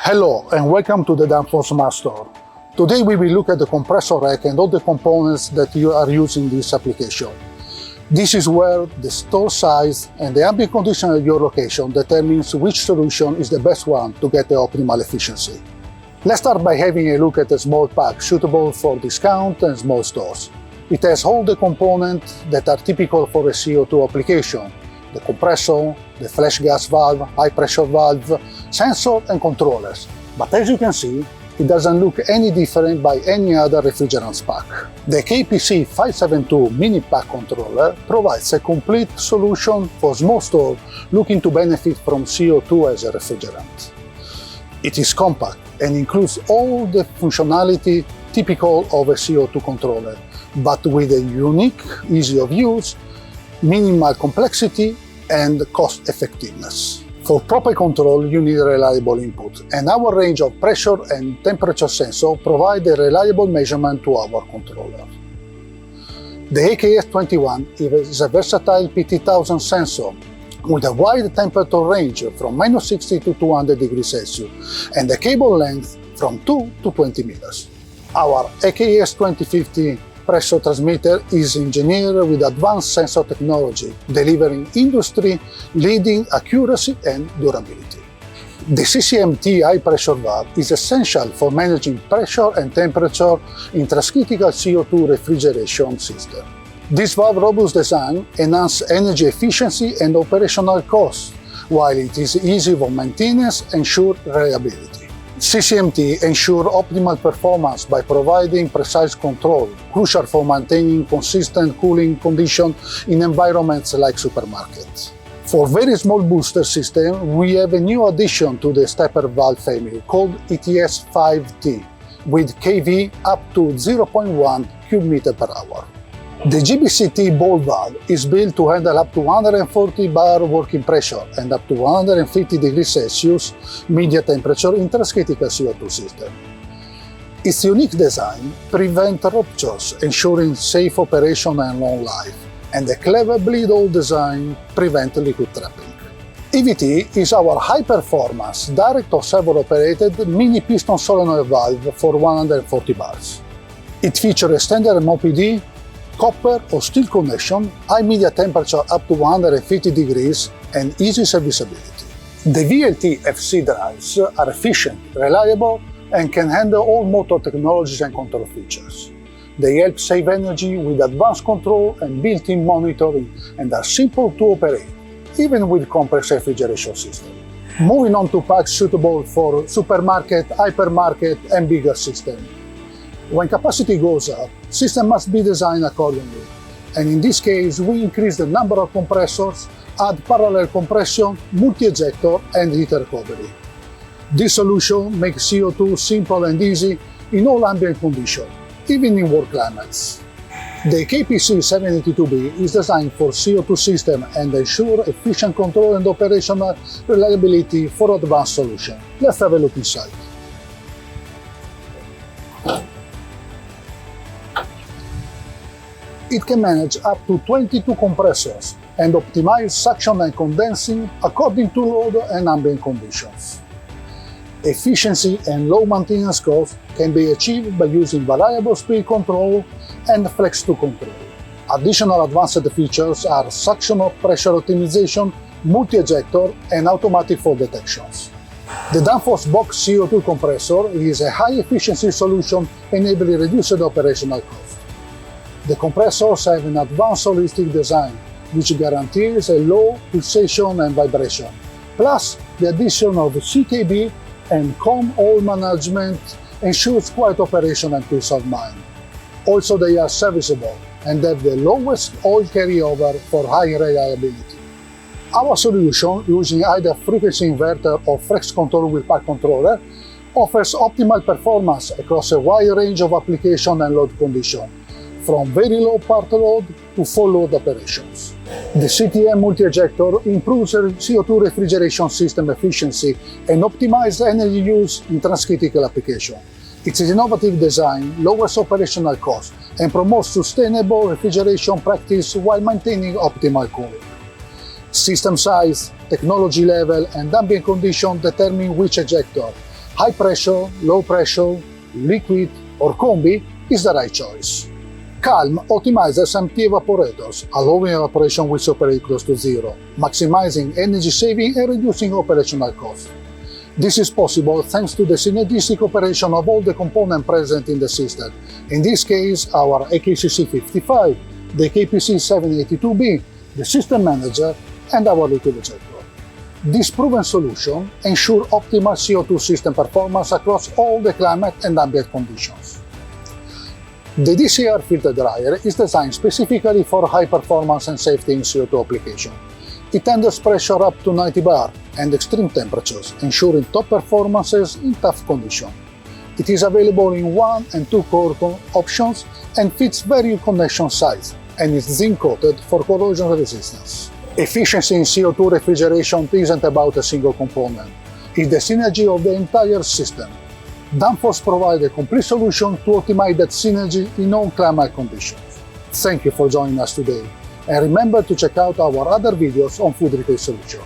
Hello and welcome to the Danfoss Smart Store. Today we will look at the compressor rack and all the components that you are using in this application. This is where the store size and the ambient condition at your location determines which solution is the best one to get the optimal efficiency. Let's start by having a look at the small pack suitable for discount and small stores. It has all the components that are typical for a CO2 application: the compressor, the flash gas valve, high pressure valve, sensor and controllers. But as you can see, it doesn't look any different by any other refrigerant pack. The KPC 572 mini pack controller provides a complete solution for small stores looking to benefit from CO2 as a refrigerant. It is compact and includes all the functionality typical of a CO2 controller, but with a unique ease of use, minimal complexity and cost effectiveness. For proper control, you need a reliable input, and our range of pressure and temperature sensor provide a reliable measurement to our controller. The AKS21 is a versatile PT1000 sensor with a wide temperature range from -60 to 200 degrees Celsius and a cable length from 2 to 20 meters. Our AKS2050 pressure transmitter is engineered with advanced sensor technology, delivering industry-leading accuracy and durability. The CCMT high pressure valve is essential for managing pressure and temperature in transcritical CO2 refrigeration system. This valve robust design enhances energy efficiency and operational costs, while it is easy for maintenance and ensures reliability. CCMT ensures optimal performance by providing precise control, crucial for maintaining consistent cooling conditions in environments like supermarkets. For very small booster system, we have a new addition to the stepper valve family called ETS5T, with kV up to 0.1 cubic meter per hour. The GBCT ball valve is built to handle up to 140 bar working pressure and up to 150 degrees Celsius media temperature in transcritical CO2 system. Its unique design prevents ruptures, ensuring safe operation and long life, and the clever bleed hole design prevents liquid trapping. EVT is our high-performance, direct or servo-operated mini piston solenoid valve for 140 bars. It features a standard MOPD, copper or steel connection, high media temperature up to 150 degrees, and easy serviceability. The VLT FC drives are efficient, reliable, and can handle all motor technologies and control features. They help save energy with advanced control and built-in monitoring and are simple to operate, even with compressed refrigeration system. Moving on to packs suitable for supermarket, hypermarket, and bigger systems. When capacity goes up, system must be designed accordingly, and in this case we increase the number of compressors, add parallel compression, multi-ejector and heat recovery. This solution makes CO2 simple and easy in all ambient conditions, even in warm climates. The KPC 782B is designed for CO2 system and ensure efficient control and operational reliability for advanced solution. Let's have a look inside. It can manage up to 22 compressors and optimize suction and condensing according to load and ambient conditions. Efficiency and low maintenance costs can be achieved by using variable speed control and flex-to control. Additional advanced features are suction of pressure optimization, multi-ejector, and automatic fault detections. The Danfoss BOCK CO2 compressor is a high-efficiency solution enabling reduced operational costs. The compressors have an advanced holistic design, which guarantees a low pulsation and vibration. Plus, the addition of CKB and COM oil management ensures quiet operation and peace of mind. Also, they are serviceable and have the lowest oil carryover for high reliability. Our solution, using either frequency inverter or flex control with pack controller, offers optimal performance across a wide range of application and load conditions, from very low part load to full load operations. The CTM multi-ejector improves CO2 refrigeration system efficiency and optimizes energy use in transcritical application. Its innovative design lowers operational costs and promotes sustainable refrigeration practice while maintaining optimal cooling. System size, technology level, and ambient condition determine which ejector, High pressure, low pressure, liquid, or combi is the right choice. Calm optimizes empty evaporators, allowing evaporation which operate close to zero, maximizing energy saving and reducing operational costs. This is possible thanks to the synergistic operation of all the components present in the system, in this case our AKCC 55, the KPC 782B, the system manager, and our liquid ejector. This proven solution ensures optimal CO2 system performance across all the climate and ambient conditions. The DCR filter dryer is designed specifically for high performance and safety in CO2 application. It handles pressure up to 90 bar and extreme temperatures, ensuring top performances in tough conditions. It is available in 1 and 2 core options and fits various connection sizes, and is zinc coated for corrosion resistance. Efficiency in CO2 refrigeration isn't about a single component. It's the synergy of the entire system. Danfoss provides a complete solution to optimize that synergy in all climate conditions. Thank you for joining us today, and remember to check out our other videos on food retail solutions.